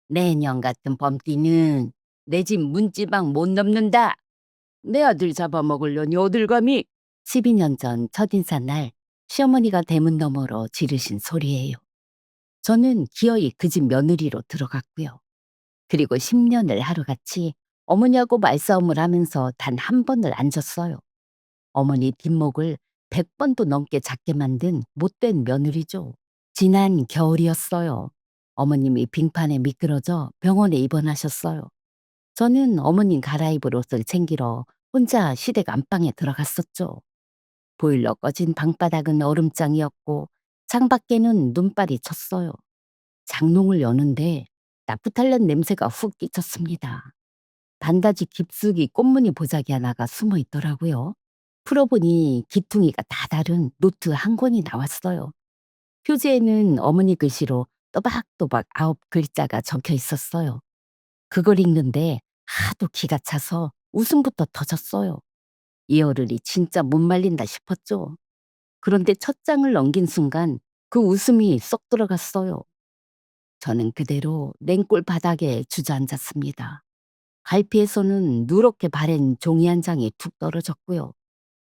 내년 같은 범띠는 내 집 문지방 못 넘는다. 내 아들 잡아먹으려니 어딜 감히. 12년 전 첫인사 날 시어머니가 대문 너머로 지르신 소리예요. 저는 기어이 그 집 며느리로 들어갔고요. 그리고 10년을 하루같이 어머니하고 말싸움을 하면서 단 한 번을 안 졌어요. 어머니 뒷목을 100번도 넘게 잡게 만든 못된 며느리죠. 지난 겨울이었어요. 어머님이 빙판에 미끄러져 병원에 입원하셨어요. 저는 어머님 갈아입을 옷을 챙기러 혼자 시댁 안방에 들어갔었죠. 보일러 꺼진 방바닥은 얼음장이었고 창밖에는 눈발이 쳤어요. 장롱을 여는데 나프탈렌 냄새가 훅 끼쳤습니다. 반다지 깊숙이 꽃무늬 보자기 하나가 숨어 있더라고요. 풀어보니 기퉁이가 다 다른 노트 한 권이 나왔어요. 표지에는 어머니 글씨로 또박또박 9글자가 적혀 있었어요. 그걸 읽는데 하도 기가 차서 웃음부터 터졌어요. 이 어른이 진짜 못 말린다 싶었죠. 그런데 첫 장을 넘긴 순간 그 웃음이 쏙 들어갔어요. 저는 그대로 냉골 바닥에 주저앉았습니다. 갈피에서는 누렇게 바랜 종이 한 장이 툭 떨어졌고요.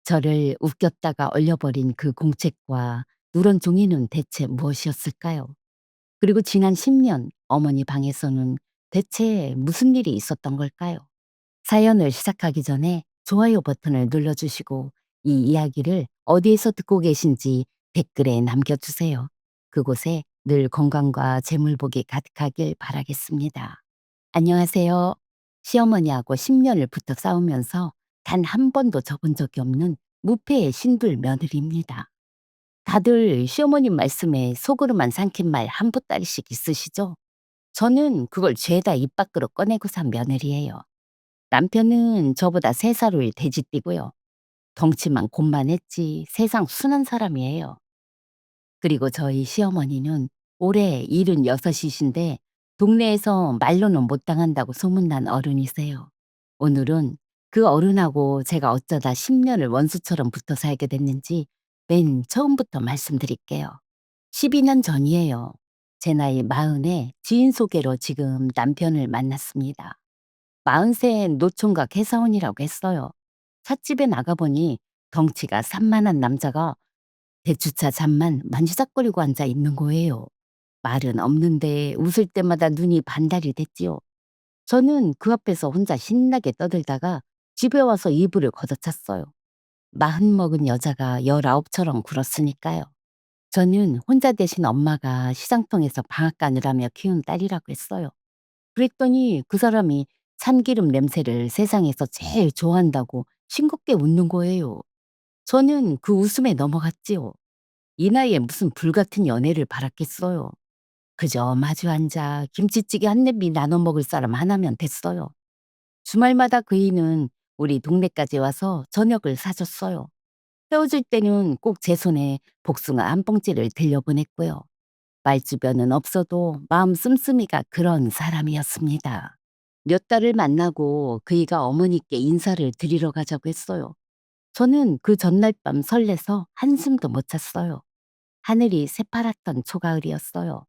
저를 웃겼다가 얼려버린 그 공책과 누런 종이는 대체 무엇이었을까요? 그리고 지난 10년 어머니 방에서는 대체 무슨 일이 있었던 걸까요? 사연을 시작하기 전에 좋아요 버튼을 눌러주시고 이 이야기를 어디에서 듣고 계신지 댓글에 남겨주세요. 그곳에 늘 건강과 재물복이 가득하길 바라겠습니다. 안녕하세요. 시어머니하고 10년을 붙어 싸우면서 단 한 번도 접은 적이 없는 무패의 신불 며느리입니다. 다들 시어머님 말씀에 속으로만 삼킨 말 한 보따리씩 있으시죠? 저는 그걸 죄다 입 밖으로 꺼내고 산 며느리예요. 남편은 저보다 3살 돼지띠고요. 덩치만 곤만했지 세상 순한 사람이에요. 그리고 저희 시어머니는 올해 76이신데 동네에서 말로는 못 당한다고 소문난 어른이세요. 오늘은 그 어른하고 제가 어쩌다 10년을 원수처럼 붙어 살게 됐는지 맨 처음부터 말씀드릴게요. 12년 전이에요. 제 나이 40에 지인 소개로 지금 남편을 만났습니다. 40세 노총각 회사원이라고 했어요. 찻집에 나가보니 덩치가 산만한 남자가 대추차 잔만 만지작거리고 앉아 있는 거예요. 말은 없는데 웃을 때마다 눈이 반달이 됐지요. 저는 그 앞에서 혼자 신나게 떠들다가 집에 와서 이불을 걷어찼어요. 마흔 먹은 여자가 19처럼 굴었으니까요. 저는 혼자 대신 엄마가 시장통에서 방앗 가느라며 키운 딸이라고 했어요. 그랬더니 그 사람이 참기름 냄새를 세상에서 제일 좋아한다고 싱겁게 웃는 거예요. 저는 그 웃음에 넘어갔지요. 이 나이에 무슨 불같은 연애를 바랐겠어요. 그저 마주 앉아 김치찌개 한 냄비 나눠 먹을 사람 하나면 됐어요. 주말마다 그이는 우리 동네까지 와서 저녁을 사줬어요. 헤어질 때는 꼭 제 손에 복숭아 한 봉지를 들려보냈고요. 말주변은 없어도 마음 씀씀이가 그런 사람이었습니다. 몇 달을 만나고 그이가 어머니께 인사를 드리러 가자고 했어요. 저는 그 전날 밤 설레서 한숨도 못 잤어요. 하늘이 새파랗던 초가을이었어요.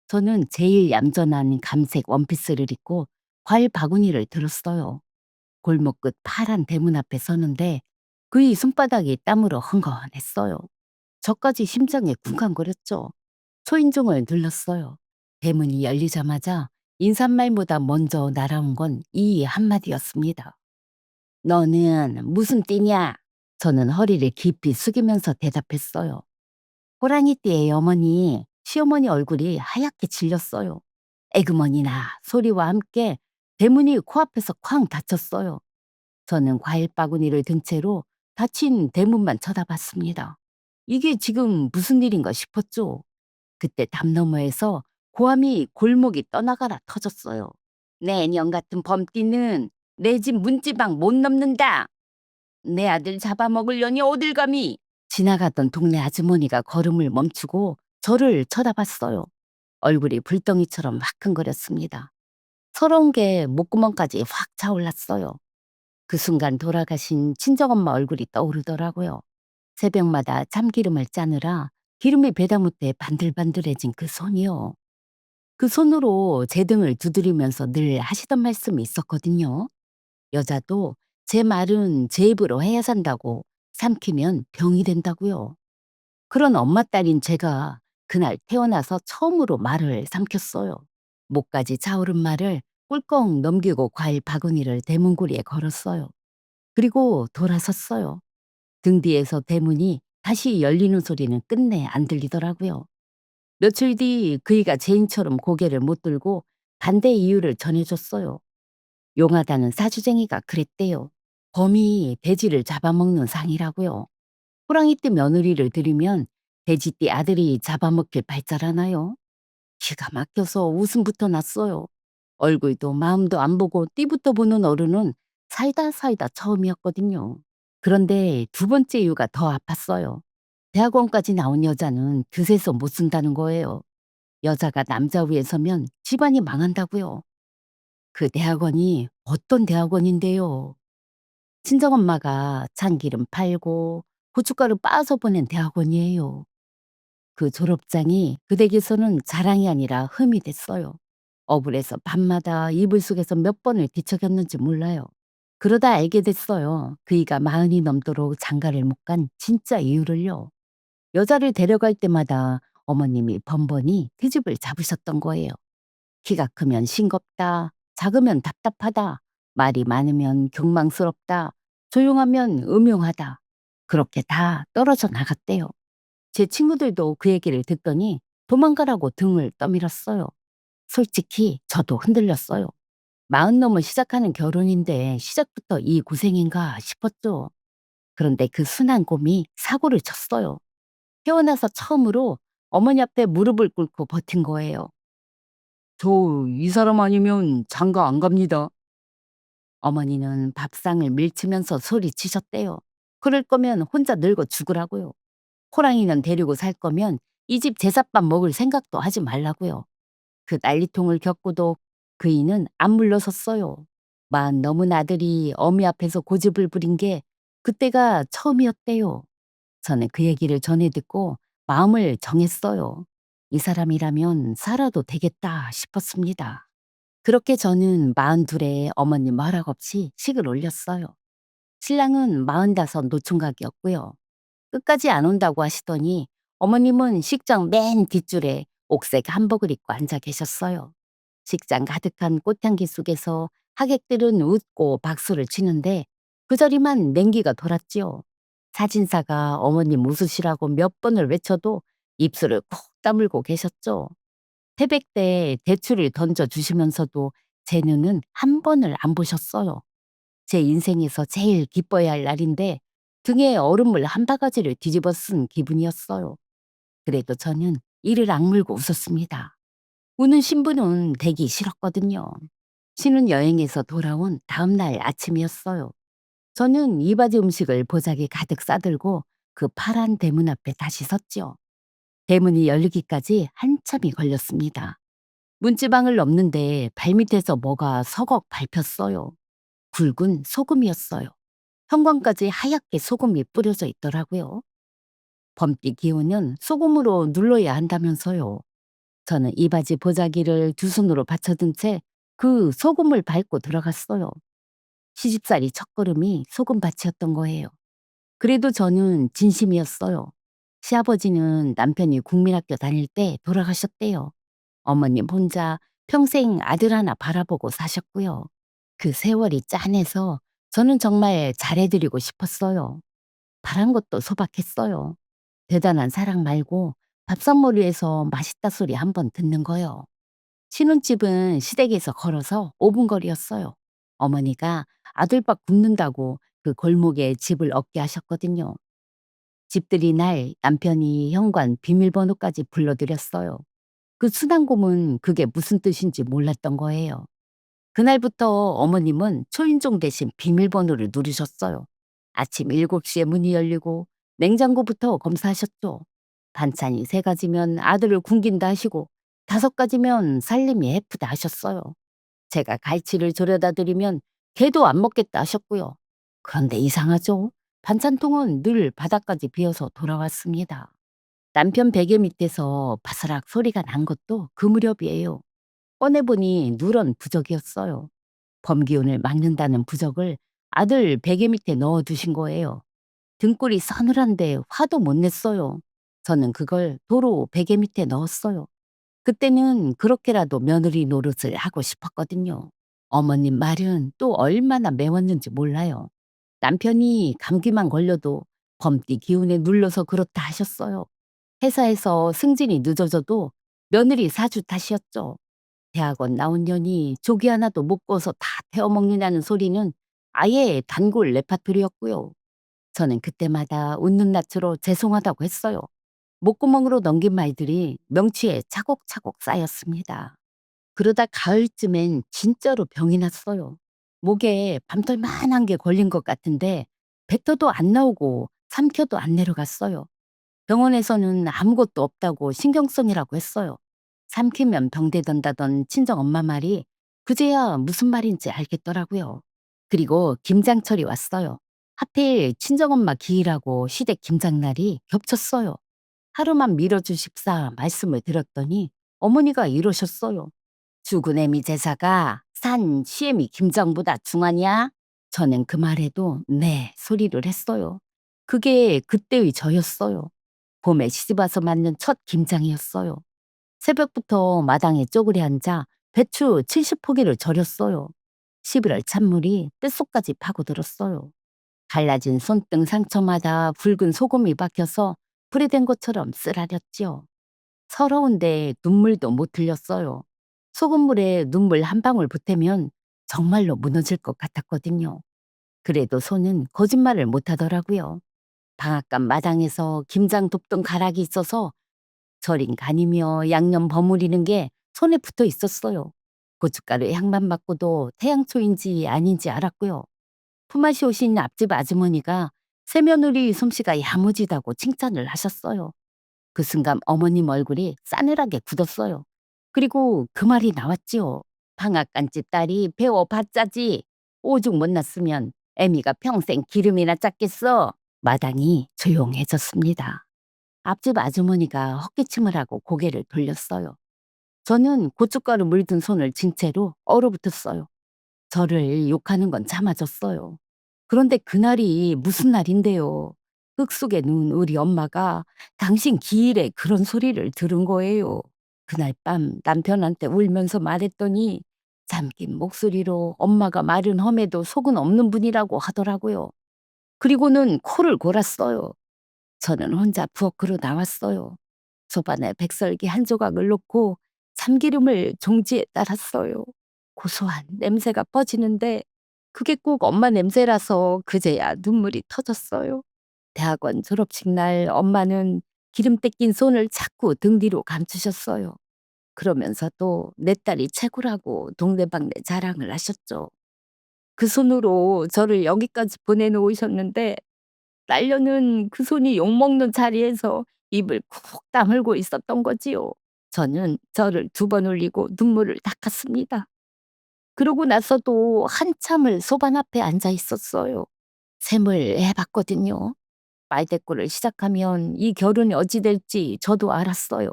저는 제일 얌전한 감색 원피스를 입고 과일 바구니를 들었어요. 골목 끝 파란 대문 앞에 서는데 그의 손바닥이 땀으로 흥건했어요. 저까지 심장에 쿵쾅거렸죠. 초인종을 눌렀어요. 대문이 열리자마자 인사말보다 먼저 날아온 건 이 한마디였습니다. 너는 무슨 띠냐? 저는 허리를 깊이 숙이면서 대답했어요. 호랑이띠의 어머니, 시어머니 얼굴이 하얗게 질렸어요. 에그머니나 소리와 함께 대문이 코앞에서 쾅 닫혔어요. 저는 과일 바구니를 든 채로 닫힌 대문만 쳐다봤습니다. 이게 지금 무슨 일인가 싶었죠. 그때 담 너머에서 고함이 골목이 떠나가라 터졌어요. 내년 같은 범띠는 내 집 문지방 못 넘는다. 내 아들 잡아먹으려니 어딜 감히. 지나가던 동네 아주머니가 걸음을 멈추고 저를 쳐다봤어요. 얼굴이 불덩이처럼 화끈거렸습니다. 서러운 게 목구멍까지 확 차올랐어요. 그 순간 돌아가신 친정엄마 얼굴이 떠오르더라고요. 새벽마다 참기름을 짜느라 기름이 배다 못해 반들반들해진 그 손이요. 그 손으로 제 등을 두드리면서 늘 하시던 말씀이 있었거든요. 여자도 제 말은 제 입으로 해야 산다고, 삼키면 병이 된다고요. 그런 엄마 딸인 제가 그날 태어나서 처음으로 말을 삼켰어요. 목까지 차오른 말을 꿀꺽 넘기고 과일 바구니를 대문고리에 걸었어요. 그리고 돌아섰어요. 등 뒤에서 대문이 다시 열리는 소리는 끝내 안 들리더라고요. 며칠 뒤 그이가 제인처럼 고개를 못 들고 반대 이유를 전해줬어요. 용하다는 사주쟁이가 그랬대요. 범이 돼지를 잡아먹는 상이라고요. 호랑이띠 며느리를 들이면 돼지띠 아들이 잡아먹힐 발자라나요? 기가 막혀서 웃음부터 났어요. 얼굴도 마음도 안 보고 띠부터 보는 어른은 살다 살다 처음이었거든요. 그런데 두 번째 이유가 더 아팠어요. 대학원까지 나온 여자는 드세서 못 쓴다는 거예요. 여자가 남자 위에 서면 집안이 망한다고요. 그 대학원이 어떤 대학원인데요. 친정엄마가 참기름 팔고 고춧가루 빻아서 보낸 대학원이에요. 그 졸업장이 그 댁에서는 자랑이 아니라 흠이 됐어요. 억울해서 밤마다 이불 속에서 몇 번을 뒤척였는지 몰라요. 그러다 알게 됐어요. 그이가 마흔이 넘도록 장가를 못 간 진짜 이유를요. 여자를 데려갈 때마다 어머님이 번번이 그 집을 잡으셨던 거예요. 키가 크면 싱겁다, 작으면 답답하다, 말이 많으면 경망스럽다, 조용하면 음흉하다. 그렇게 다 떨어져 나갔대요. 제 친구들도 그 얘기를 듣더니 도망가라고 등을 떠밀었어요. 솔직히 저도 흔들렸어요. 마흔 넘어 시작하는 결혼인데 시작부터 이 고생인가 싶었죠. 그런데 그 순한 곰이 사고를 쳤어요. 태어나서 처음으로 어머니 앞에 무릎을 꿇고 버틴 거예요. 저 이 사람 아니면 장가 안 갑니다. 어머니는 밥상을 밀치면서 소리치셨대요. 그럴 거면 혼자 늙어 죽으라고요. 호랑이는 데리고 살 거면 이 집 제삿밥 먹을 생각도 하지 말라고요. 그 난리통을 겪고도 그이는 안 물러섰어요. 마흔 넘은 아들이 어미 앞에서 고집을 부린 게 그때가 처음이었대요. 저는 그 얘기를 전해 듣고 마음을 정했어요. 이 사람이라면 살아도 되겠다 싶었습니다. 그렇게 저는 42에 어머님 허락 없이 식을 올렸어요. 신랑은 45 노총각이었고요. 끝까지 안 온다고 하시더니 어머님은 식장 맨 뒷줄에 옥색 한복을 입고 앉아 계셨어요. 식장 가득한 꽃향기 속에서 하객들은 웃고 박수를 치는데 그 자리만 냉기가 돌았지요. 사진사가 어머님 웃으시라고 몇 번을 외쳐도 입술을 콕 다물고 계셨죠. 태백 때 대추를 던져주시면서도 제 눈은 한 번을 안 보셨어요. 제 인생에서 제일 기뻐야 할 날인데 등에 얼음물 한 바가지를 뒤집어 쓴 기분이었어요. 그래도 저는 이를 악물고 웃었습니다. 우는 신부는 되기 싫었거든요. 신혼여행에서 돌아온 다음 날 아침이었어요. 저는 이바지 음식을 보자기 가득 싸들고 그 파란 대문 앞에 다시 섰죠. 대문이 열리기까지 한참이 걸렸습니다. 문지방을 넘는데 발밑에서 뭐가 서걱 밟혔어요. 굵은 소금이었어요. 형광까지 하얗게 소금이 뿌려져 있더라고요. 범띠 기운은 소금으로 눌러야 한다면서요. 저는 이바지 보자기를 두 손으로 받쳐든 채 그 소금을 밟고 들어갔어요. 시집살이 첫걸음이 소금밭이었던 거예요. 그래도 저는 진심이었어요. 시아버지는 남편이 국민학교 다닐 때 돌아가셨대요. 어머님 혼자 평생 아들 하나 바라보고 사셨고요. 그 세월이 짠해서 저는 정말 잘해드리고 싶었어요. 바란 것도 소박했어요. 대단한 사랑 말고 밥상머리에서 맛있다 소리 한번 듣는 거요. 신혼집은 시댁에서 걸어서 5분 거리였어요. 어머니가 아들밥 굶는다고 그 골목에 집을 얻게 하셨거든요. 집들이 날 남편이 현관 비밀번호까지 불러드렸어요. 그 순한곰은 그게 무슨 뜻인지 몰랐던 거예요. 그날부터 어머님은 초인종 대신 비밀번호를 누르셨어요. 아침 7시에 문이 열리고 냉장고부터 검사하셨죠. 반찬이 3가지면 아들을 굶긴다 하시고 5가지면 살림이 해프다 하셨어요. 제가 갈치를 졸여다 드리면 걔도 안 먹겠다 하셨고요. 그런데 이상하죠? 반찬통은 늘 바닥까지 비어서 돌아왔습니다. 남편 베개 밑에서 바스락 소리가 난 것도 그 무렵이에요. 꺼내보니 누런 부적이었어요. 범기운을 막는다는 부적을 아들 베개 밑에 넣어두신 거예요. 등골이 서늘한데 화도 못 냈어요. 저는 그걸 도로 베개 밑에 넣었어요. 그때는 그렇게라도 며느리 노릇을 하고 싶었거든요. 어머님 말은 또 얼마나 매웠는지 몰라요. 남편이 감기만 걸려도 범띠 기운에 눌려서 그렇다 하셨어요. 회사에서 승진이 늦어져도 며느리 사주 탓이었죠. 대학원 나온 년이 조기 하나도 못 구워서 다 태워먹느냐는 소리는 아예 단골 레파토리였고요. 저는 그때마다 웃는 낯으로 죄송하다고 했어요. 목구멍으로 넘긴 말들이 명치에 차곡차곡 쌓였습니다. 그러다 가을쯤엔 진짜로 병이 났어요. 목에 밤털만한 게 걸린 것 같은데 뱉어도 안 나오고 삼켜도 안 내려갔어요. 병원에서는 아무것도 없다고 신경성이라고 했어요. 삼키면 병되던다던 친정엄마 말이 그제야 무슨 말인지 알겠더라고요. 그리고 김장철이 왔어요. 하필 친정엄마 기일하고 시댁 김장날이 겹쳤어요. 하루만 밀어주십사 말씀을 드렸더니 어머니가 이러셨어요. 죽은 애미 제사가 산 시애미 김장보다 중하냐? 저는 그 말에도 네 소리를 했어요. 그게 그때의 저였어요. 봄에 시집와서 맞는 첫 김장이었어요. 새벽부터 마당에 쪼그려 앉아 배추 70포기를 절였어요. 11월 찬물이 뼛속까지 파고들었어요. 갈라진 손등 상처마다 붉은 소금이 박혀서 불이 된 것처럼 쓰라렸지요. 서러운데 눈물도 못 흘렸어요. 소금물에 눈물 한 방울 보태면 정말로 무너질 것 같았거든요. 그래도 손은 거짓말을 못 하더라고요. 방앗간 마당에서 김장 돕던 가락이 있어서 절인 간이며 양념 버무리는 게 손에 붙어 있었어요. 고춧가루 향만 맡고도 태양초인지 아닌지 알았고요. 품앗이 오신 앞집 아주머니가 새며느리 솜씨가 야무지다고 칭찬을 하셨어요. 그 순간 어머님 얼굴이 싸늘하게 굳었어요. 그리고 그 말이 나왔지요. 방앗간집 딸이 배워봤자지. 오죽 못났으면 애미가 평생 기름이나 짰겠어. 마당이 조용해졌습니다. 앞집 아주머니가 헛기침을 하고 고개를 돌렸어요. 저는 고춧가루 물든 손을 쥔 채로 얼어붙었어요. 저를 욕하는 건 참아줬어요. 그런데 그날이 무슨 날인데요. 흙 속에 누운 우리 엄마가 당신 기일에 그런 소리를 들은 거예요. 그날 밤 남편한테 울면서 말했더니 잠긴 목소리로 엄마가 말은 험해도 속은 없는 분이라고 하더라고요. 그리고는 코를 골았어요. 저는 혼자 부엌으로 나왔어요. 소반에 백설기 한 조각을 놓고 참기름을 종지에 따랐어요. 고소한 냄새가 퍼지는데 그게 꼭 엄마 냄새라서 그제야 눈물이 터졌어요. 대학원 졸업식 날 엄마는 기름 떼낀 손을 자꾸 등 뒤로 감추셨어요. 그러면서도 내 딸이 최고라고 동네방네 자랑을 하셨죠. 그 손으로 저를 여기까지 보내놓으셨는데 딸려는 그 손이 욕먹는 자리에서 입을 쿡 다물고 있었던 거지요. 저는 저를 2번 올리고 눈물을 닦았습니다. 그러고 나서도 한참을 소반 앞에 앉아 있었어요. 셈을 해봤거든요. 말대꾸를 시작하면 이 결혼이 어찌 될지 저도 알았어요.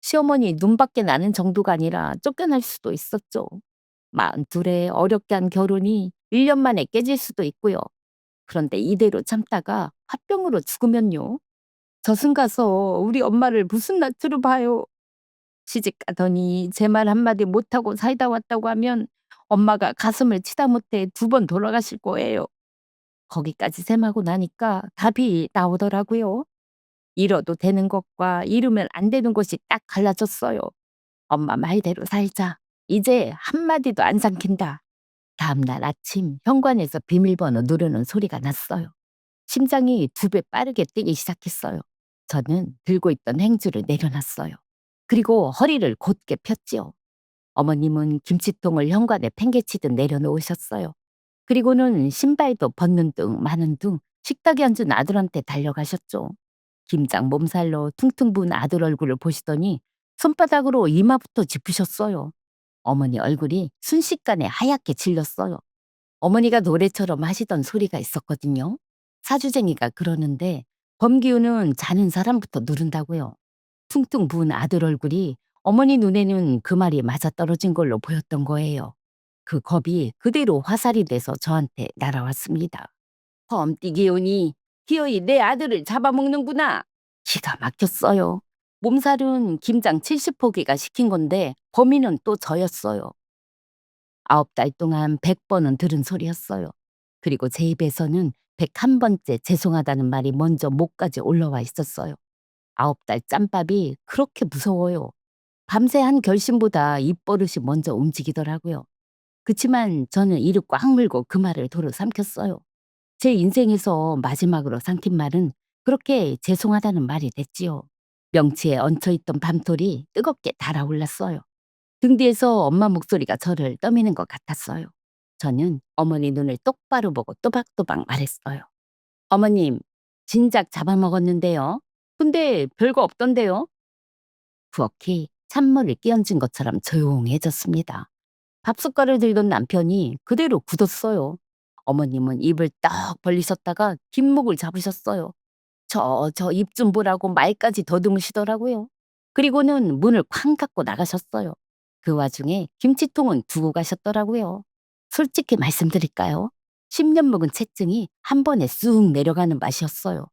시어머니 눈밖에 나는 정도가 아니라 쫓겨날 수도 있었죠. 42에 어렵게 한 결혼이 1년 만에 깨질 수도 있고요. 그런데 이대로 참다가 화병으로 죽으면요. 저승 가서 우리 엄마를 무슨 낯으로 봐요. 시집 가더니 제 말 한마디 못하고 살다 왔다고 하면 엄마가 가슴을 치다 못해 2번 돌아가실 거예요. 거기까지 셈하고 나니까 답이 나오더라고요. 잃어도 되는 것과 잃으면 안 되는 것이 딱 갈라졌어요. 엄마 말대로 살자. 이제 한마디도 안 삼킨다. 다음날 아침 현관에서 비밀번호 누르는 소리가 났어요. 심장이 2배 빠르게 뛰기 시작했어요. 저는 들고 있던 행주를 내려놨어요. 그리고 허리를 곧게 폈지요. 어머님은 김치통을 현관에 팽개치듯 내려놓으셨어요. 그리고는 신발도 벗는 둥 마는 둥 식탁에 앉은 아들한테 달려가셨죠. 김장 몸살로 퉁퉁 부은 아들 얼굴을 보시더니 손바닥으로 이마부터 짚으셨어요. 어머니 얼굴이 순식간에 하얗게 질렸어요. 어머니가 노래처럼 하시던 소리가 있었거든요. 사주쟁이가 그러는데 범기운은 자는 사람부터 누른다고요. 퉁퉁 부은 아들 얼굴이 어머니 눈에는 그 말이 맞아떨어진 걸로 보였던 거예요. 그 겁이 그대로 화살이 돼서 저한테 날아왔습니다. 범띠기운이 기어이 내 아들을 잡아먹는구나. 기가 막혔어요. 몸살은 김장 70포기가 시킨 건데 범인은 또 저였어요. 9달 동안 100번은 들은 소리였어요. 그리고 제 입에서는 101번째 죄송하다는 말이 먼저 목까지 올라와 있었어요. 9달 짬밥이 그렇게 무서워요. 밤새 한 결심보다 입버릇이 먼저 움직이더라고요. 그치만 저는 이를 꽉 물고 그 말을 도로 삼켰어요. 제 인생에서 마지막으로 삼킨 말은 그렇게 죄송하다는 말이 됐지요. 명치에 얹혀있던 밤톨이 뜨겁게 달아올랐어요. 등 뒤에서 엄마 목소리가 저를 떠미는 것 같았어요. 저는 어머니 눈을 똑바로 보고 또박또박 말했어요. 어머님, 진작 잡아먹었는데요. 근데 별거 없던데요. 부엌이 찬물을 끼얹은 것처럼 조용해졌습니다. 밥숟가락을 들던 남편이 그대로 굳었어요. 어머님은 입을 딱 벌리셨다가 뒷목을 잡으셨어요. 저 입 좀 보라고 말까지 더듬으시더라고요. 그리고는 문을 쾅 닫고 나가셨어요. 그 와중에 김치통은 두고 가셨더라고요. 솔직히 말씀드릴까요? 10년 묵은 체증이 한 번에 쑥 내려가는 맛이었어요.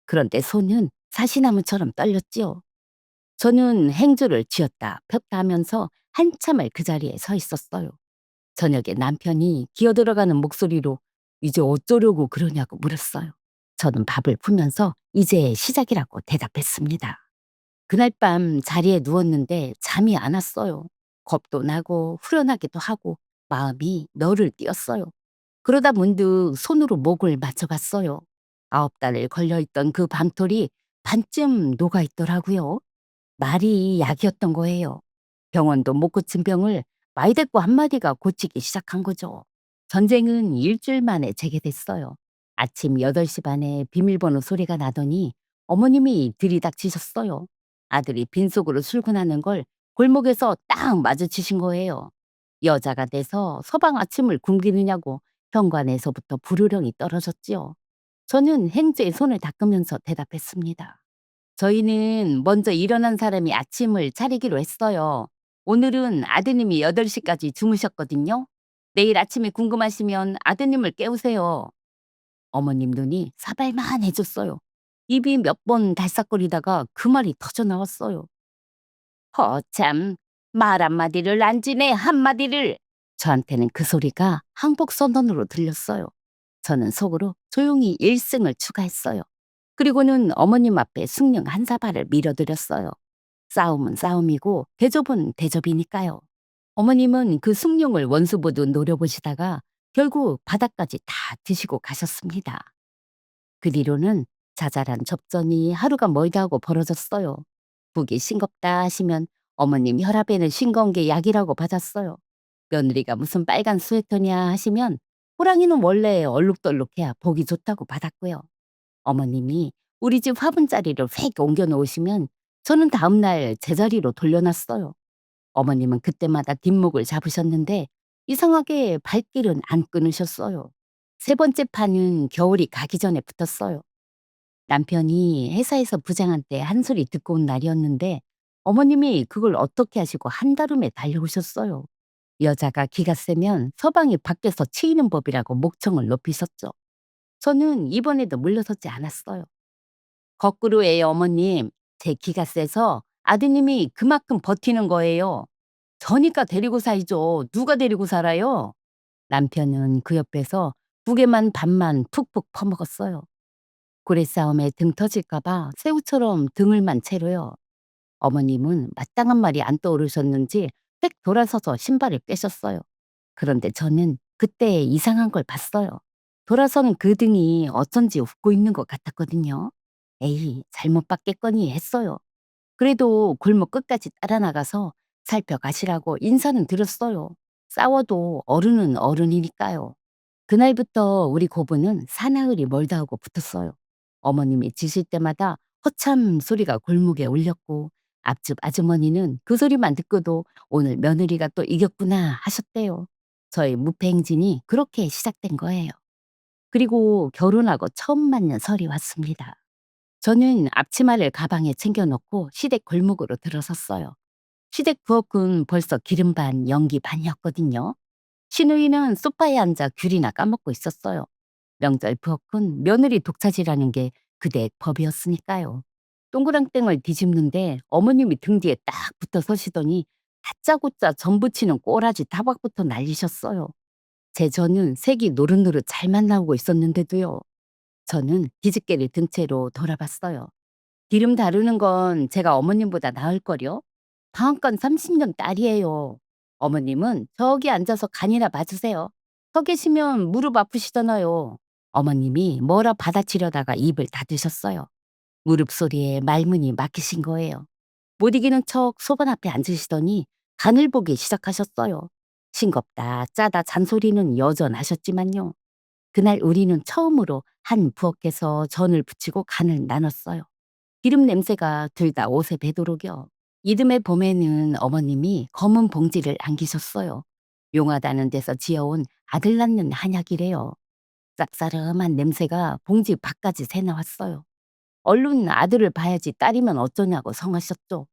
그런데 손은 사시나무처럼 떨렸지요. 저는 행주를 쥐었다 폈다 하면서 한참을 그 자리에 서 있었어요. 저녁에 남편이 기어들어가는 목소리로 이제 어쩌려고 그러냐고 물었어요. 저는 밥을 풀면서 이제 시작이라고 대답했습니다. 그날 밤 자리에 누웠는데 잠이 안 왔어요. 겁도 나고 후련하기도 하고 마음이 너를 띄었어요. 그러다 문득 손으로 목을 맞춰봤어요. 9달을 걸려있던 그 밤톨이 반쯤 녹아있더라고요. 말이 약이었던 거예요. 병원도 못 고친 병을 말대꾸 한마디가 고치기 시작한 거죠. 전쟁은 일주일 만에 재개됐어요. 아침 8시 반에 비밀번호 소리가 나더니 어머님이 들이닥치셨어요. 아들이 빈속으로 출근하는 걸 골목에서 딱 마주치신 거예요. 여자가 돼서 서방 아침을 굶기느냐고 현관에서부터 불호령이 떨어졌지요. 저는 행주의 손을 닦으면서 대답했습니다. 저희는 먼저 일어난 사람이 아침을 차리기로 했어요. 오늘은 아드님이 8시까지 주무셨거든요. 내일 아침에 궁금하시면 아드님을 깨우세요. 어머님 눈이 사발만해졌어요. 입이 몇 번 달싹거리다가 그 말이 터져 나왔어요. 허참, 말 한마디를 안 지내 한마디를. 저한테는 그 소리가 항복 선언으로 들렸어요. 저는 속으로 조용히 일승을 추가했어요. 그리고는 어머님 앞에 숭늉 한 사발을 밀어드렸어요. 싸움은 싸움이고 대접은 대접이니까요. 어머님은 그 숭늉을 원수보듯 노려보시다가 결국 바닥까지 다 드시고 가셨습니다. 그 뒤로는 자잘한 접전이 하루가 멀다 하고 벌어졌어요. 국이 싱겁다 하시면 어머님 혈압에는 싱거운 게 약이라고 받았어요. 며느리가 무슨 빨간 스웨터냐 하시면 호랑이는 원래 얼룩덜룩해야 보기 좋다고 받았고요. 어머님이 우리 집 화분자리를 휙 옮겨 놓으시면 저는 다음날 제자리로 돌려놨어요. 어머님은 그때마다 뒷목을 잡으셨는데 이상하게 발길은 안 끊으셨어요. 세 번째 판은 겨울이 가기 전에 붙었어요. 남편이 회사에서 부장한 때 한 소리 듣고 온 날이었는데 어머님이 그걸 어떻게 하시고 한달음에 달려오셨어요. 여자가 기가 세면 서방이 밖에서 치이는 법이라고 목청을 높이셨죠. 저는 이번에도 물러서지 않았어요. 거꾸로예요, 어머님. 제 기가 세서 아드님이 그만큼 버티는 거예요. 저니까 데리고 살죠. 누가 데리고 살아요? 남편은 그 옆에서 국에만 밥만 푹푹 퍼먹었어요. 고래 싸움에 등 터질까봐 새우처럼 등을만 채로요. 어머님은 마땅한 말이 안 떠오르셨는지 휙 돌아서서 신발을 꿰셨어요. 그런데 저는 그때 이상한 걸 봤어요. 돌아서는 그 등이 어쩐지 웃고 있는 것 같았거든요. 에이, 잘못 봤겠거니 했어요. 그래도 골목 끝까지 따라 나가서 살펴가시라고 인사는 드렸어요. 싸워도 어른은 어른이니까요. 그날부터 우리 고부는 사나흘이 멀다 하고 붙었어요. 어머님이 지실 때마다 허참 소리가 골목에 울렸고 앞집 아주머니는 그 소리만 듣고도 오늘 며느리가 또 이겼구나 하셨대요. 저의 무패 행진이 그렇게 시작된 거예요. 그리고 결혼하고 처음 맞는 설이 왔습니다. 저는 앞치마를 가방에 챙겨 넣고 시댁 골목으로 들어섰어요. 시댁 부엌은 벌써 기름 반 연기 반이었거든요. 시누이는 소파에 앉아 귤이나 까먹고 있었어요. 명절 부엌은 며느리 독차지라는 게 그때 법이었으니까요. 동그랑땡을 뒤집는데 어머님이 등 뒤에 딱 붙어 서시더니 다짜고짜 전 부치는 꼬라지 타박부터 날리셨어요. 제 저는 색이 노릇노릇 잘만 나오고 있었는데도요. 저는 기집개를 든 채로 돌아봤어요. 기름 다루는 건 제가 어머님보다 나을 거요. 다음 건 30년 딸이에요. 어머님은 저기 앉아서 간이나 봐주세요. 서 계시면 무릎 아프시잖아요. 어머님이 뭐라 받아치려다가 입을 닫으셨어요. 무릎 소리에 말문이 막히신 거예요. 못 이기는 척 소반 앞에 앉으시더니 간을 보기 시작하셨어요. 싱겁다 짜다 잔소리는 여전하셨지만요. 그날 우리는 처음으로 한 부엌에서 전을 부치고 간을 나눴어요. 기름 냄새가 둘 다 옷에 배도록이요. 이듬해 봄에는 어머님이 검은 봉지를 안기셨어요. 용하다는 데서 지어온 아들 낳는 한약이래요. 쌉싸름한 냄새가 봉지 밖까지 새나왔어요. 얼른 아들을 봐야지 딸이면 어쩌냐고 성하셨죠.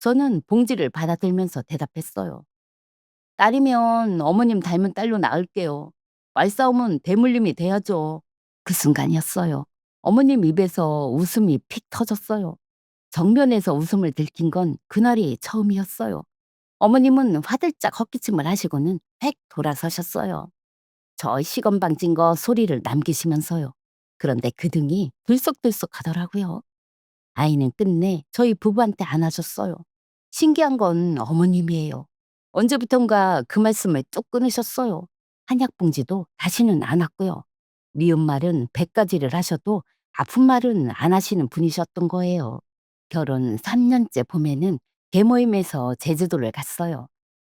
저는 봉지를 받아들면서 대답했어요. 딸이면 어머님 닮은 딸로 낳을게요. 말싸움은 대물림이 돼야죠. 그 순간이었어요. 어머님 입에서 웃음이 픽 터졌어요. 정면에서 웃음을 들킨 건 그날이 처음이었어요. 어머님은 화들짝 헛기침을 하시고는 획 돌아서셨어요. 저 시건방 찐 거 소리를 남기시면서요. 그런데 그 등이 들썩들썩 하더라고요. 아이는 끝내 저희 부부한테 안아줬어요. 신기한 건 어머님이에요. 언제부턴가 그 말씀을 뚝 끊으셨어요. 한약 봉지도 다시는 안 왔고요. 미운 말은 100가지를 하셔도 아픈 말은 안 하시는 분이셨던 거예요. 결혼 3년째 봄에는 계모임에서 제주도를 갔어요.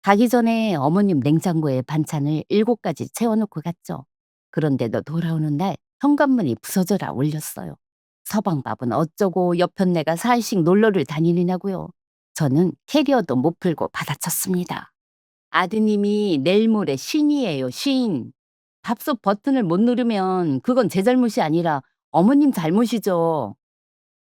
가기 전에 어머님 냉장고에 반찬을 7가지 채워놓고 갔죠. 그런데도 돌아오는 날 현관문이 부서져라 울렸어요. 서방밥은 어쩌고 옆편네가 사흘씩 놀러를 다니느냐고요. 저는 캐리어도 못 풀고 받아쳤습니다. 아드님이 내일 모레 신이에요, 신. 밥솥 버튼을 못 누르면 그건 제 잘못이 아니라 어머님 잘못이죠.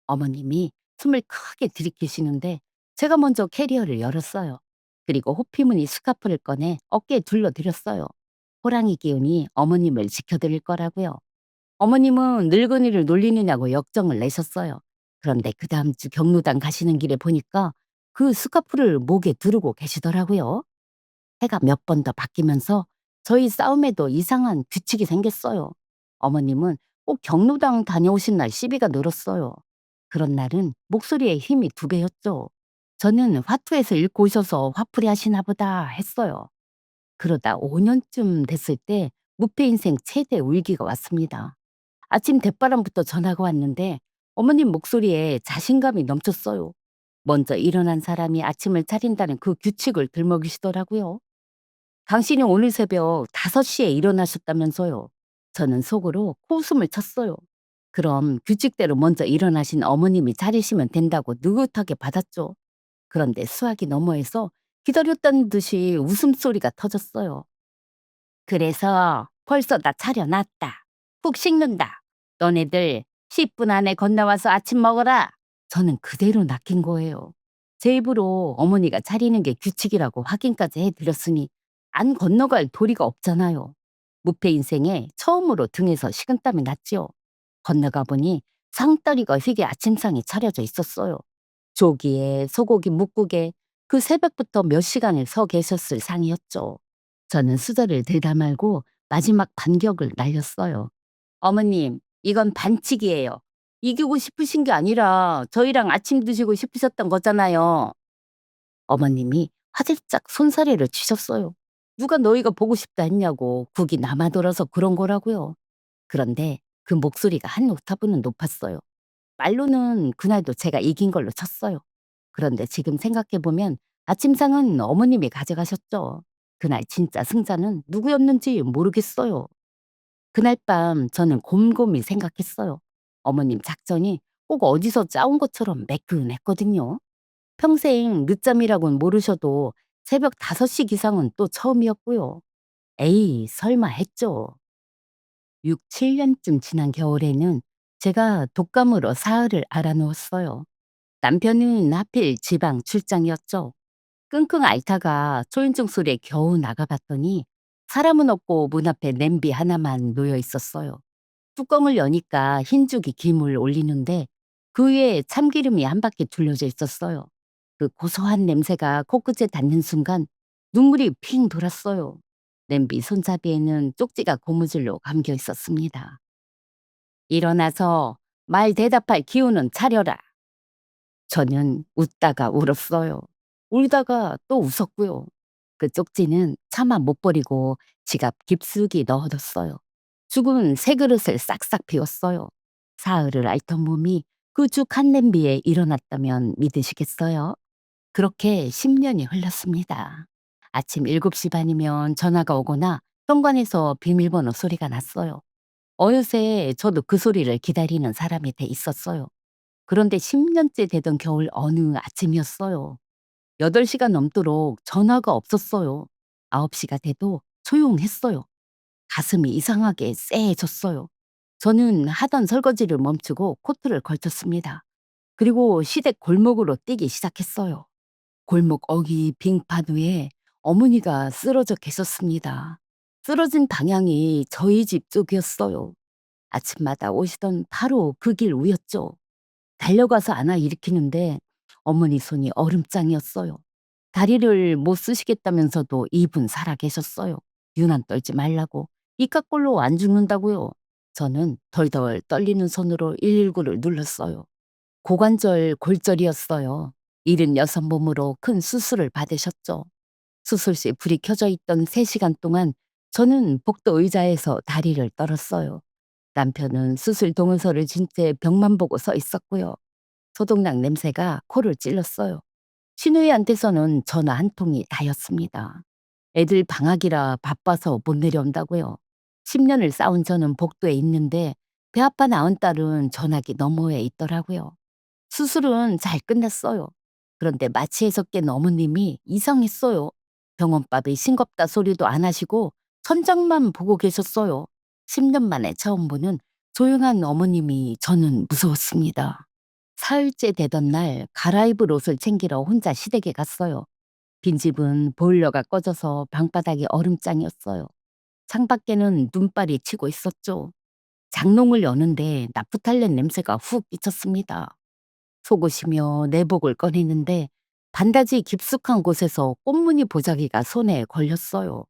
어머님이 숨을 크게 들이키시는데 제가 먼저 캐리어를 열었어요. 그리고 호피무늬 스카프를 꺼내 어깨에 둘러드렸어요. 호랑이 기운이 어머님을 지켜드릴 거라고요. 어머님은 늙은이를 놀리느냐고 역정을 내셨어요. 그런데 그 다음 주 경로당 가시는 길에 보니까 그 스카프를 목에 두르고 계시더라고요. 해가 몇 번 더 바뀌면서 저희 싸움에도 이상한 규칙이 생겼어요. 어머님은 꼭 경로당 다녀오신 날 시비가 늘었어요. 그런 날은 목소리에 힘이 2배였죠. 저는 화투에서 잃고 오셔서 화풀이 하시나 보다 했어요. 그러다 5년쯤 됐을 때 무패 인생 최대 위기가 왔습니다. 아침 대바람부터 전화가 왔는데 어머님 목소리에 자신감이 넘쳤어요. 먼저 일어난 사람이 아침을 차린다는 그 규칙을 들먹이시더라고요. 당신이 오늘 새벽 5시에 일어나셨다면서요. 저는 속으로 코웃음을 쳤어요. 그럼 규칙대로 먼저 일어나신 어머님이 차리시면 된다고 느긋하게 받았죠. 그런데 수화기 너머에서 기다렸다는 듯이 웃음소리가 터졌어요. 그래서 벌써 다 차려놨다. 푹 식는다. 너네들 10분 안에 건너와서 아침 먹어라. 저는 그대로 낚인 거예요. 제 입으로 어머니가 차리는 게 규칙이라고 확인까지 해드렸으니 안 건너갈 도리가 없잖아요. 무패 인생에 처음으로 등에서 식은땀이 났지요. 건너가 보니 상다리가 휘게 아침상이 차려져 있었어요. 조기에 소고기 묵국에 그 새벽부터 몇 시간을 서 계셨을 상이었죠. 저는 수저를 들다 말고 마지막 반격을 날렸어요. 어머님, 이건 반칙이에요. 이기고 싶으신 게 아니라 저희랑 아침 드시고 싶으셨던 거잖아요. 어머님이 화들짝 손사래를 치셨어요. 누가 너희가 보고 싶다 했냐고 국이 남아돌아서 그런 거라고요. 그런데 그 목소리가 한 옥타브는 높았어요. 말로는 그날도 제가 이긴 걸로 쳤어요. 그런데 지금 생각해보면 아침상은 어머님이 가져가셨죠. 그날 진짜 승자는 누구였는지 모르겠어요. 그날 밤 저는 곰곰이 생각했어요. 어머님 작전이 꼭 어디서 짜온 것처럼 매끈했거든요. 평생 늦잠이라고는 모르셔도 새벽 5시 기상은 또 처음이었고요. 에이, 설마 했죠. 6, 7년쯤 지난 겨울에는 제가 독감으로 사흘을 앓아누웠어요. 남편은 하필 지방 출장이었죠. 끙끙 앓다가 초인종 소리에 겨우 나가봤더니 사람은 없고 문 앞에 냄비 하나만 놓여 있었어요. 뚜껑을 여니까 흰죽이 김을 올리는데 그 위에 참기름이 한 바퀴 둘려져 있었어요. 그 고소한 냄새가 코끝에 닿는 순간 눈물이 핑 돌았어요. 냄비 손잡이에는 쪽지가 고무줄로 감겨 있었습니다. 일어나서 말 대답할 기운은 차려라. 저는 웃다가 울었어요. 울다가 또 웃었고요. 그 쪽지는 차마 못 버리고 지갑 깊숙이 넣어뒀어요. 죽은 새 그릇을 싹싹 비웠어요. 사흘을 앓던 몸이 그 죽 한 냄비에 일어났다면 믿으시겠어요? 그렇게 10년이 흘렀습니다. 아침 7시 반이면 전화가 오거나 현관에서 비밀번호 소리가 났어요. 어느새 저도 그 소리를 기다리는 사람이 돼 있었어요. 그런데 10년째 되던 겨울 어느 아침이었어요. 8시가 넘도록 전화가 없었어요. 9시가 돼도 조용했어요. 가슴이 이상하게 쎄해졌어요. 저는 하던 설거지를 멈추고 코트를 걸쳤습니다. 그리고 시댁 골목으로 뛰기 시작했어요. 골목 어귀 빙판 위에 어머니가 쓰러져 계셨습니다. 쓰러진 방향이 저희 집 쪽이었어요. 아침마다 오시던 바로 그 길 위였죠. 달려가서 안아 일으키는데 어머니 손이 얼음장이었어요. 다리를 못 쓰시겠다면서도 이분 살아 계셨어요. 유난 떨지 말라고. 이깟골로 안 죽는다고요. 저는 덜덜 떨리는 손으로 119를 눌렀어요. 고관절 골절이었어요. 76 몸으로 큰 수술을 받으셨죠. 수술실 불이 켜져 있던 3시간 동안 저는 복도 의자에서 다리를 떨었어요. 남편은 수술 동의서를 진 채 벽만 보고 서 있었고요. 소독약 냄새가 코를 찔렀어요. 신우이한테서는 전화 한 통이 다였습니다. 애들 방학이라 바빠서 못 내려온다고요. 10년을 싸운 저는 복도에 있는데 배 아파 나온 딸은 전화기 너머에 있더라고요. 수술은 잘 끝났어요. 그런데 마취에서 깬 어머님이 이상했어요. 병원밥이 싱겁다 소리도 안 하시고 천장만 보고 계셨어요. 10년 만에 처음 보는 조용한 어머님이 저는 무서웠습니다. 사흘째 되던 날 갈아입을 옷을 챙기러 혼자 시댁에 갔어요. 빈집은 보일러가 꺼져서 방바닥이 얼음장이었어요. 창밖에는 눈발이 치고 있었죠. 장롱을 여는데 나프탈렌 냄새가 훅 끼쳤습니다. 속으시며 내복을 꺼내는데 반다지 깊숙한 곳에서 꽃무늬 보자기가 손에 걸렸어요.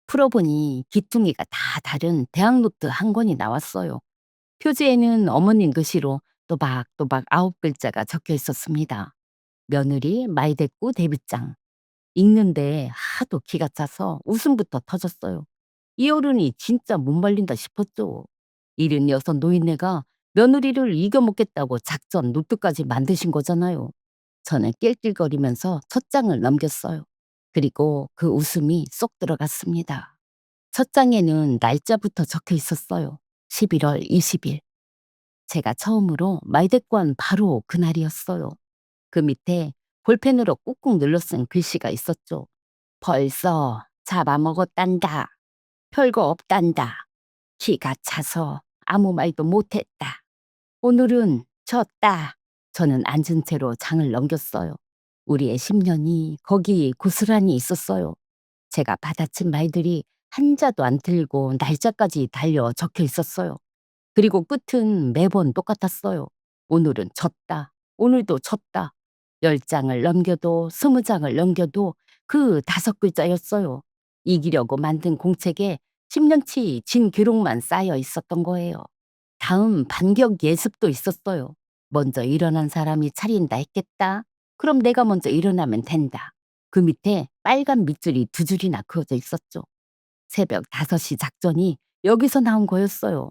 풀어보니 기퉁이가 다 다른 대학노트 한 권이 나왔어요. 표지에는 어머님 글씨로 또박또박 9글자가 적혀 있었습니다. 며느리 말대꾸 데뷔장. 읽는데 하도 기가 차서 웃음부터 터졌어요. 이 어른이 진짜 못 말린다 싶었죠. 76 노인네가 며느리를 이겨먹겠다고 작전 노트까지 만드신 거잖아요. 저는 낄낄거리면서 첫 장을 넘겼어요. 그리고 그 웃음이 쏙 들어갔습니다. 첫 장에는 날짜부터 적혀 있었어요. 11월 20일. 제가 처음으로 말대꾸한 바로 그날이었어요. 그 밑에 볼펜으로 꾹꾹 눌러 쓴 글씨가 있었죠. 벌써 잡아먹었단다. 별거 없단다. 기가 차서 아무 말도 못했다. 오늘은 졌다. 저는 앉은 채로 장을 넘겼어요. 우리의 10년이 거기 고스란히 있었어요. 제가 받아친 말들이 한자도 안 틀리고 날짜까지 달려 적혀 있었어요. 그리고 끝은 매번 똑같았어요. 오늘은 졌다. 오늘도 졌다. 10장을 넘겨도 20장을 넘겨도 그 5글자였어요. 이기려고 만든 공책에 10년치 진 기록만 쌓여 있었던 거예요. 다음 반격 예습도 있었어요. 먼저 일어난 사람이 차린다 했겠다. 그럼 내가 먼저 일어나면 된다. 그 밑에 빨간 밑줄이 2줄이나 그어져 있었죠. 새벽 5시 작전이 여기서 나온 거였어요.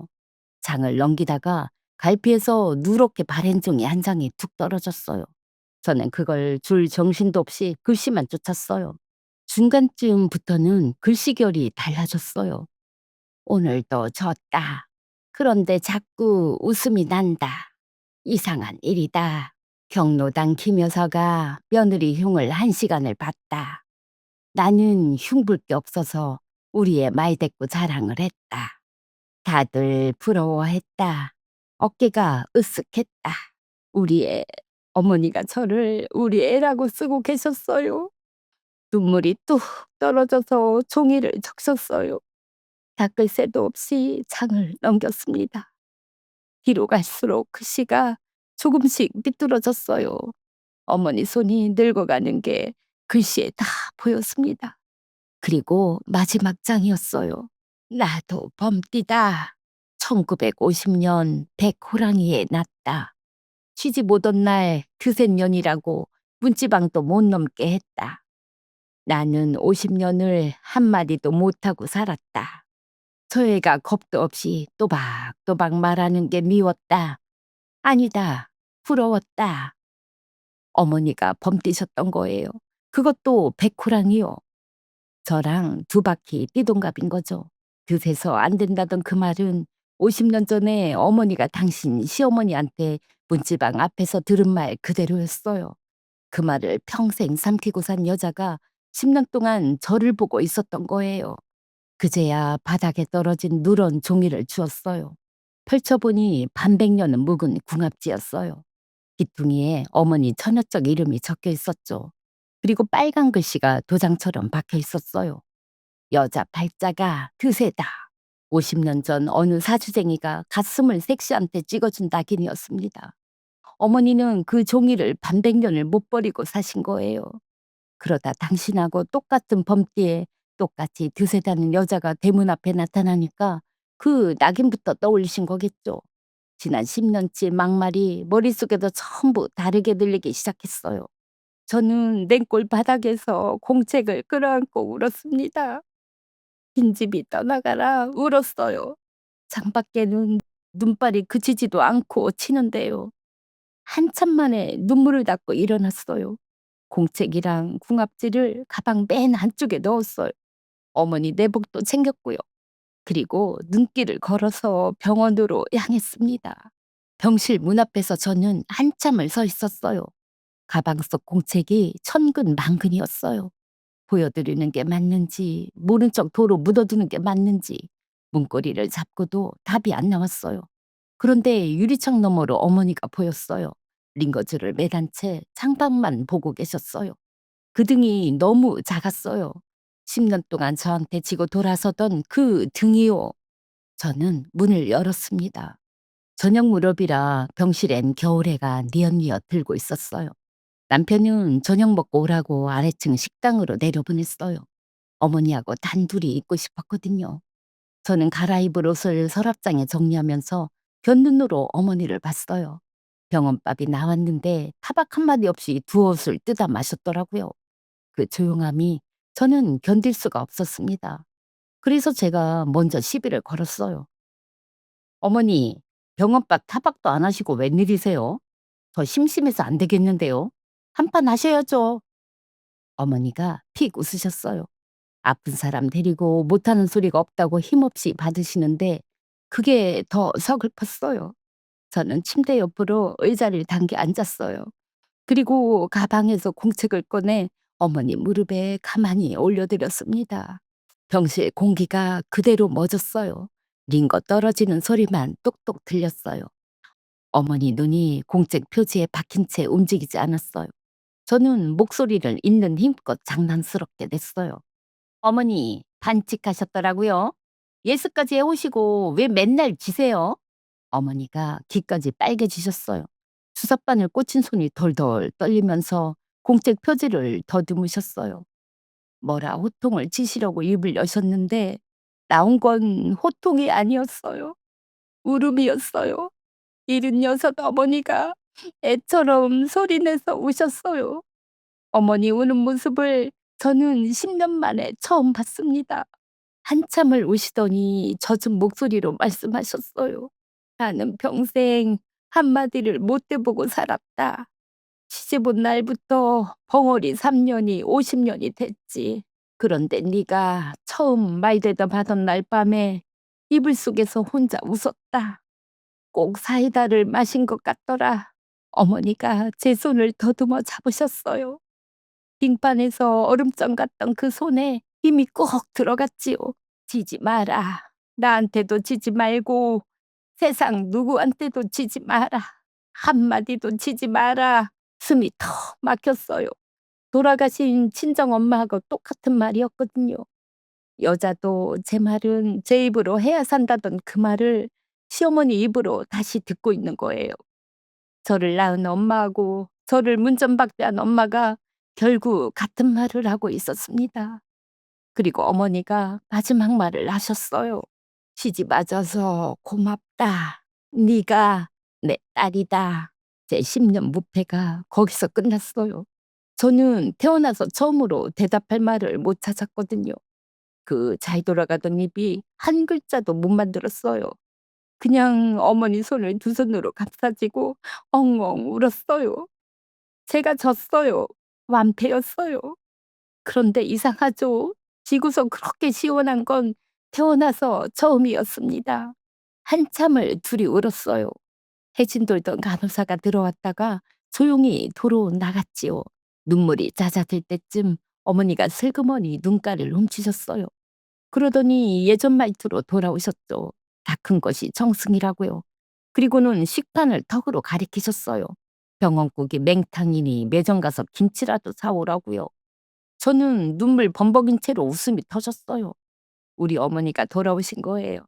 장을 넘기다가 갈피에서 누렇게 바랜 종이 한 장이 툭 떨어졌어요. 저는 그걸 줄 정신도 없이 글씨만 쫓았어요. 중간쯤부터는 글씨결이 달라졌어요. 오늘도 졌다. 그런데 자꾸 웃음이 난다. 이상한 일이다. 경로당 김여사가 며느리 흉을 1시간을 봤다. 나는 흉볼 게 없어서 우리의 말대꾸 자랑을 했다. 다들 부러워했다. 어깨가 으쓱했다. 우리 애, 어머니가 저를 우리 애라고 쓰고 계셨어요. 눈물이 뚝 떨어져서 종이를 적셨어요. 닦을 새도 없이 장을 넘겼습니다. 뒤로 갈수록 글씨가 조금씩 삐뚤어졌어요. 어머니 손이 늙어가는 게 글씨에 다 보였습니다. 그리고 마지막 장이었어요. 나도 범띠다. 1950년 백호랑이에 났다. 시집 오던 날 드세 년이라고 문지방도 못 넘게 했다. 나는 50년을 한마디도 못하고 살았다. 저 애가 겁도 없이 또박또박 말하는 게 미웠다. 아니다. 부러웠다. 어머니가 범띠셨던 거예요. 그것도 백호랑이요. 저랑 두 바퀴 띠동갑인 거죠. 그새서 안 된다던 그 말은 50년 전에 어머니가 당신 시어머니한테 문지방 앞에서 들은 말 그대로였어요. 그 말을 평생 삼키고 산 여자가 10년 동안 저를 보고 있었던 거예요. 그제야 바닥에 떨어진 누런 종이를 주었어요. 펼쳐보니 반백년은 묵은 궁합지였어요. 귀퉁이에 어머니 처녀적 이름이 적혀 있었죠. 그리고 빨간 글씨가 도장처럼 박혀 있었어요. 여자 팔자가 드세다. 50년 전 어느 사주쟁이가 가슴을 섹시한테 찍어준 낙인이었습니다. 어머니는 그 종이를 반백년을 못 버리고 사신 거예요. 그러다 당신하고 똑같은 범띠에 똑같이 드세다는 여자가 대문 앞에 나타나니까 그 낙인부터 떠올리신 거겠죠. 지난 10년치 막말이 머릿속에도 전부 다르게 들리기 시작했어요. 저는 냉골 바닥에서 공책을 끌어안고 울었습니다. 빈집이 떠나가라 울었어요. 창밖에는 눈발이 그치지도 않고 치는데요. 한참 만에 눈물을 닦고 일어났어요. 공책이랑 궁합지를 가방 맨 안쪽에 넣었어요. 어머니 내복도 챙겼고요. 그리고 눈길을 걸어서 병원으로 향했습니다. 병실 문 앞에서 저는 한참을 서 있었어요. 가방 속 공책이 천근만근이었어요. 보여드리는 게 맞는지 모른 척 도로 묻어두는 게 맞는지 문고리를 잡고도 답이 안 나왔어요. 그런데 유리창 너머로 어머니가 보였어요. 링거즈를 매단 채 창밖만 보고 계셨어요. 그 등이 너무 작았어요. 10년 동안 저한테 지고 돌아서던 그 등이요. 저는 문을 열었습니다. 저녁 무렵이라 병실엔 겨울해가 뉘엿뉘엿 들고 있었어요. 남편은 저녁 먹고 오라고 아래층 식당으로 내려보냈어요. 어머니하고 단둘이 있고 싶었거든요. 저는 갈아입을 옷을 서랍장에 정리하면서 견눈으로 어머니를 봤어요. 병원밥이 나왔는데 타박 한마디 없이 두 옷을 뜯어 마셨더라고요. 그 조용함이 저는 견딜 수가 없었습니다. 그래서 제가 먼저 시비를 걸었어요. 어머니, 병원밥 타박도 안 하시고 웬일이세요? 저 심심해서 안 되겠는데요. 한판 하셔야죠. 어머니가 픽 웃으셨어요. 아픈 사람 데리고 못하는 소리가 없다고 힘없이 받으시는데 그게 더 서글펐어요. 저는 침대 옆으로 의자를 당겨 앉았어요. 그리고 가방에서 공책을 꺼내 어머니 무릎에 가만히 올려드렸습니다. 병실 공기가 그대로 멎었어요. 링거 떨어지는 소리만 똑똑 들렸어요. 어머니 눈이 공책 표지에 박힌 채 움직이지 않았어요. 저는 목소리를 있는 힘껏 장난스럽게 냈어요. 어머니, 반칙하셨더라고요. 예스까지 해오시고 왜 맨날 지세요? 어머니가 귀까지 빨개지셨어요. 수사바늘 꽂힌 손이 덜덜 떨리면서 공책 표지를 더듬으셨어요. 뭐라 호통을 치시려고 입을 여셨는데 나온 건 호통이 아니었어요. 울음이었어요. 76 어머니가 애처럼 소리내서 우셨어요. 어머니 우는 모습을 저는 10년 만에 처음 봤습니다. 한참을 우시더니 젖은 목소리로 말씀하셨어요. 나는 평생 한마디를 못 대보고 살았다. 시집 온 날부터 벙어리 3년이 50년이 됐지. 그런데 네가 처음 말대답하던 날 밤에 이불 속에서 혼자 웃었다. 꼭 사이다를 마신 것 같더라. 어머니가 제 손을 더듬어 잡으셨어요. 빙판에서 얼음장 같던 그 손에 힘이 꼭 들어갔지요. 지지 마라. 나한테도 지지 말고 세상 누구한테도 지지 마라. 한마디도 지지 마라. 숨이 턱 막혔어요. 돌아가신 친정엄마하고 똑같은 말이었거든요. 여자도 제 말은 제 입으로 해야 산다던 그 말을 시어머니 입으로 다시 듣고 있는 거예요. 저를 낳은 엄마하고 저를 문전박대한 엄마가 결국 같은 말을 하고 있었습니다. 그리고 어머니가 마지막 말을 하셨어요. "시집 와줘서 고맙다. 네가 내 딸이다." 제 10년 무패가 거기서 끝났어요. 저는 태어나서 처음으로 대답할 말을 못 찾았거든요. 그 잘 돌아가던 입이 한 글자도 못 만들었어요. 그냥 어머니 손을 두 손으로 감싸쥐고 엉엉 울었어요. 제가 졌어요. 완패였어요. 그런데 이상하죠. 지고서 그렇게 시원한 건 태어나서 처음이었습니다. 한참을 둘이 울었어요. 해진 돌던 간호사가 들어왔다가 조용히 도로 나갔지요. 눈물이 잦아들 때쯤 어머니가 슬그머니 눈가를 훔치셨어요. 그러더니 예전 말투로 돌아오셨죠. 다 큰 것이 정승이라고요. 그리고는 식판을 턱으로 가리키셨어요. 병원국이 맹탕이니 매점 가서 김치라도 사오라고요. 저는 눈물 범벅인 채로 웃음이 터졌어요. 우리 어머니가 돌아오신 거예요.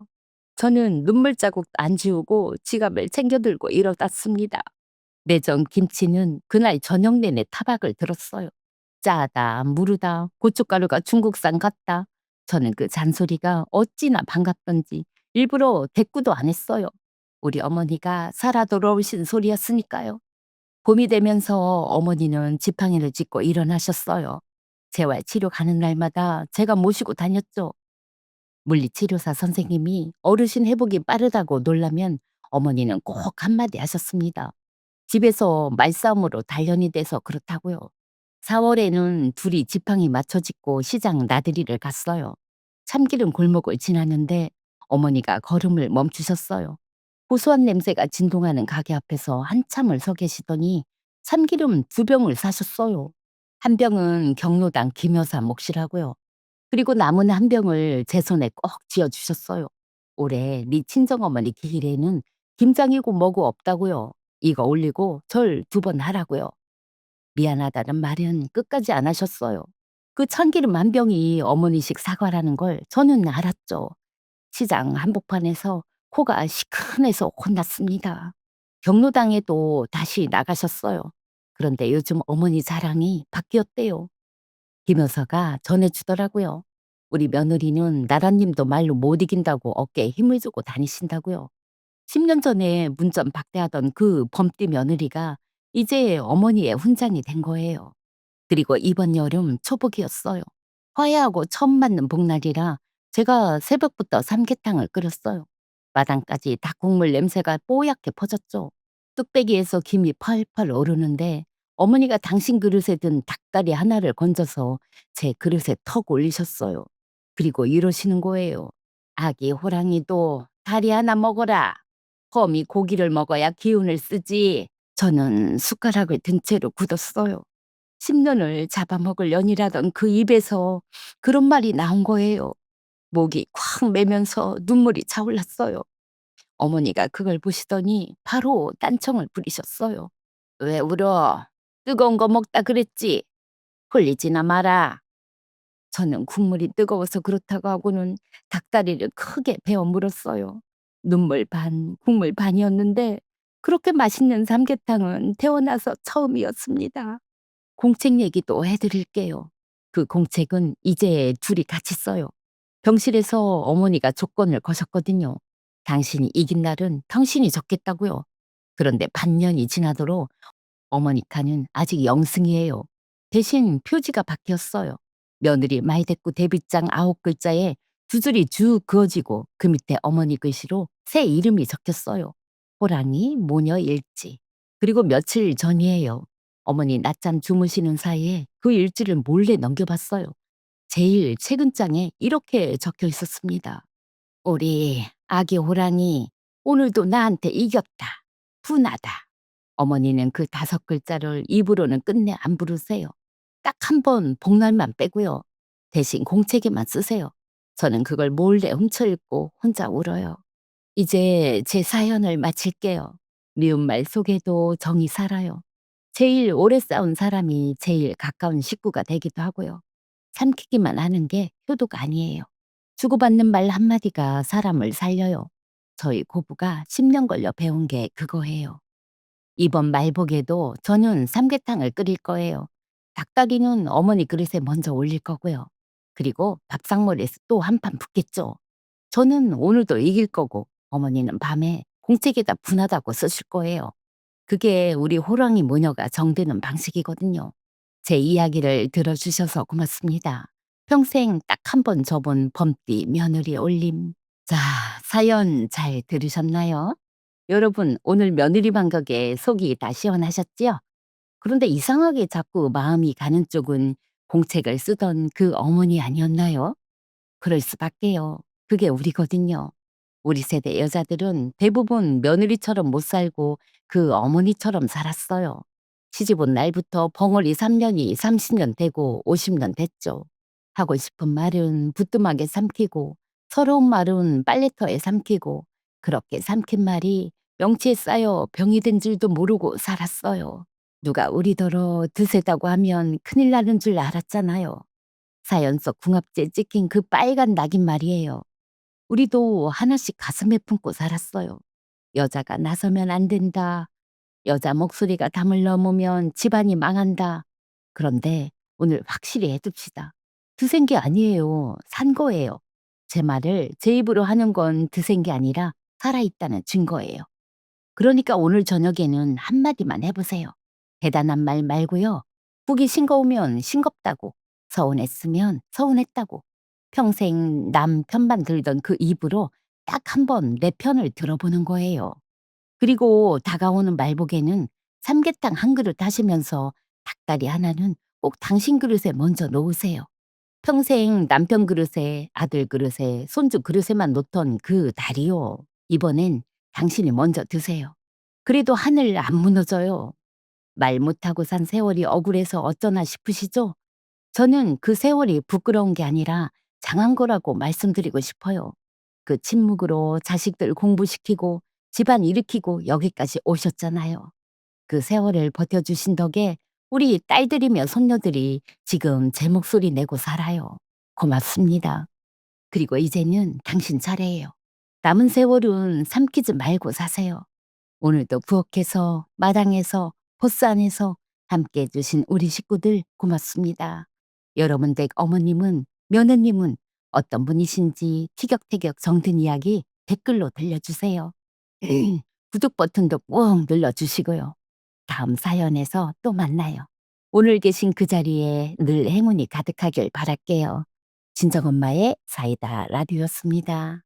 저는 눈물 자국 안 지우고 지갑을 챙겨 들고 일어났습니다. 매점 김치는 그날 저녁 내내 타박을 들었어요. 짜다, 무르다, 고춧가루가 중국산 같다. 저는 그 잔소리가 어찌나 반갑던지 일부러 대꾸도 안 했어요. 우리 어머니가 살아 돌아오신 소리였으니까요. 봄이 되면서 어머니는 지팡이를 짚고 일어나셨어요. 재활 치료 가는 날마다 제가 모시고 다녔죠. 물리치료사 선생님이 어르신 회복이 빠르다고 놀라면 어머니는 꼭 한마디 하셨습니다. 집에서 말싸움으로 단련이 돼서 그렇다고요. 4월에는 둘이 지팡이 맞춰 짚고 시장 나들이를 갔어요. 참기름 골목을 지나는데 어머니가 걸음을 멈추셨어요. 고소한 냄새가 진동하는 가게 앞에서 한참을 서 계시더니 참기름 2병을 사셨어요. 한 병은 경로당 김여사 몫이라고요. 그리고 남은 한 병을 제 손에 꼭 쥐어 주셨어요. "올해 네 친정어머니 기일에는 김장이고 뭐고 없다고요. 이거 올리고 절 2번 하라고요." 미안하다는 말은 끝까지 안 하셨어요. 그 참기름 한 병이 어머니식 사과라는 걸 저는 알았죠. 시장 한복판에서 코가 시큰해서 혼났습니다. 경로당에도 다시 나가셨어요. 그런데 요즘 어머니 자랑이 바뀌었대요. 김여사가 전해주더라고요. 우리 며느리는 나라님도 말로 못 이긴다고 어깨에 힘을 주고 다니신다고요. 10년 전에 문전 박대하던 그 범띠 며느리가 이제 어머니의 훈장이 된 거예요. 그리고 이번 여름 초복이었어요. 화해하고 처음 맞는 복날이라 제가 새벽부터 삼계탕을 끓였어요. 마당까지 닭국물 냄새가 뽀얗게 퍼졌죠. 뚝배기에서 김이 펄펄 오르는데 어머니가 당신 그릇에 든 닭다리 하나를 건져서 제 그릇에 턱 올리셨어요. 그리고 이러시는 거예요. "아기 호랑이도 다리 하나 먹어라. 험이 고기를 먹어야 기운을 쓰지." 저는 숟가락을 든 채로 굳었어요. 10년을 잡아먹을 년이라던 그 입에서 그런 말이 나온 거예요. 목이 콱 메면서 눈물이 차올랐어요. 어머니가 그걸 보시더니 바로 딴청을 부리셨어요. "왜 울어? 뜨거운 거 먹다 그랬지? 흘리지나 마라." 저는 국물이 뜨거워서 그렇다고 하고는 닭다리를 크게 베어 물었어요. 눈물 반, 국물 반이었는데 그렇게 맛있는 삼계탕은 태어나서 처음이었습니다. 공책 얘기도 해드릴게요. 그 공책은 이제 둘이 같이 써요. 병실에서 어머니가 조건을 거셨거든요. 당신이 이긴 날은 당신이 졌겠다고요. 그런데 반년이 지나도록 어머니 칸은 아직 영승이에요. 대신 표지가 바뀌었어요. 며느리 말대꾸 데뷔장 9글자에 두 줄이 쭉 그어지고 그 밑에 어머니 글씨로 새 이름이 적혔어요. 호랑이 모녀 일지. 그리고 며칠 전이에요. 어머니 낮잠 주무시는 사이에 그 일지를 몰래 넘겨봤어요. 제일 최근 장에 이렇게 적혀 있었습니다. "우리 아기 호랑이 오늘도 나한테 이겼다. 분하다." 어머니는 그 5글자를 입으로는 끝내 안 부르세요. 딱 한 번 복날만 빼고요. 대신 공책에만 쓰세요. 저는 그걸 몰래 훔쳐 읽고 혼자 울어요. 이제 제 사연을 마칠게요. 미운 말 속에도 정이 살아요. 제일 오래 싸운 사람이 제일 가까운 식구가 되기도 하고요. 삼키기만 하는 게 효도가 아니에요. 주고받는 말 한마디가 사람을 살려요. 저희 고부가 10년 걸려 배운 게 그거예요. 이번 말복에도 저는 삼계탕을 끓일 거예요. 닭다리는 어머니 그릇에 먼저 올릴 거고요. 그리고 밥상머리에서 또 한 판 붓겠죠. 저는 오늘도 이길 거고 어머니는 밤에 공책에다 분하다고 쓰실 거예요. 그게 우리 호랑이 모녀가 정드는 방식이거든요. 제 이야기를 들어주셔서 고맙습니다. 평생 딱 한 번 접은 범띠 며느리 올림. 자, 사연 잘 들으셨나요? 여러분, 오늘 며느리 반격에 속이 다 시원하셨지요? 그런데 이상하게 자꾸 마음이 가는 쪽은 공책을 쓰던 그 어머니 아니었나요? 그럴 수밖에요. 그게 우리거든요. 우리 세대 여자들은 대부분 며느리처럼 못 살고 그 어머니처럼 살았어요. 시집 온 날부터 벙어리 3년이 30년 되고 50년 됐죠. 하고 싶은 말은 부뚜막에 삼키고 서러운 말은 빨래터에 삼키고 그렇게 삼킨 말이 명치에 쌓여 병이 된 줄도 모르고 살았어요. 누가 우리더러 드세다고 하면 큰일 나는 줄 알았잖아요. 사연 속 궁합지에 찍힌 그 빨간 낙인 말이에요. 우리도 하나씩 가슴에 품고 살았어요. 여자가 나서면 안 된다. 여자 목소리가 담을 넘으면 집안이 망한다. 그런데 오늘 확실히 해둡시다. 드센 게 아니에요. 산 거예요. 제 말을 제 입으로 하는 건 드센 게 아니라 살아있다는 증거예요. 그러니까 오늘 저녁에는 한마디만 해보세요. 대단한 말 말고요. 국이 싱거우면 싱겁다고, 서운했으면 서운했다고, 평생 남 편만 들던 그 입으로 딱 한 번 내 편을 들어보는 거예요. 그리고 다가오는 말복에는 삼계탕 한 그릇 하시면서 닭다리 하나는 꼭 당신 그릇에 먼저 놓으세요. 평생 남편 그릇에, 아들 그릇에, 손주 그릇에만 놓던 그 다리요. 이번엔 당신이 먼저 드세요. 그래도 하늘 안 무너져요. 말 못하고 산 세월이 억울해서 어쩌나 싶으시죠? 저는 그 세월이 부끄러운 게 아니라 장한 거라고 말씀드리고 싶어요. 그 침묵으로 자식들 공부시키고 집안 일으키고 여기까지 오셨잖아요. 그 세월을 버텨주신 덕에 우리 딸들이며 손녀들이 지금 제 목소리 내고 살아요. 고맙습니다. 그리고 이제는 당신 차례예요. 남은 세월은 삼키지 말고 사세요. 오늘도 부엌에서 마당에서 보스 안에서 함께 해주신 우리 식구들 고맙습니다. 여러분 댁 어머님은 며느님은 어떤 분이신지 티격태격 정든 이야기 댓글로 들려주세요. 구독 버튼도 꾹 눌러주시고요. 다음 사연에서 또 만나요. 오늘 계신 그 자리에 늘 행운이 가득하길 바랄게요. 친정엄마의 사이다 라디오였습니다.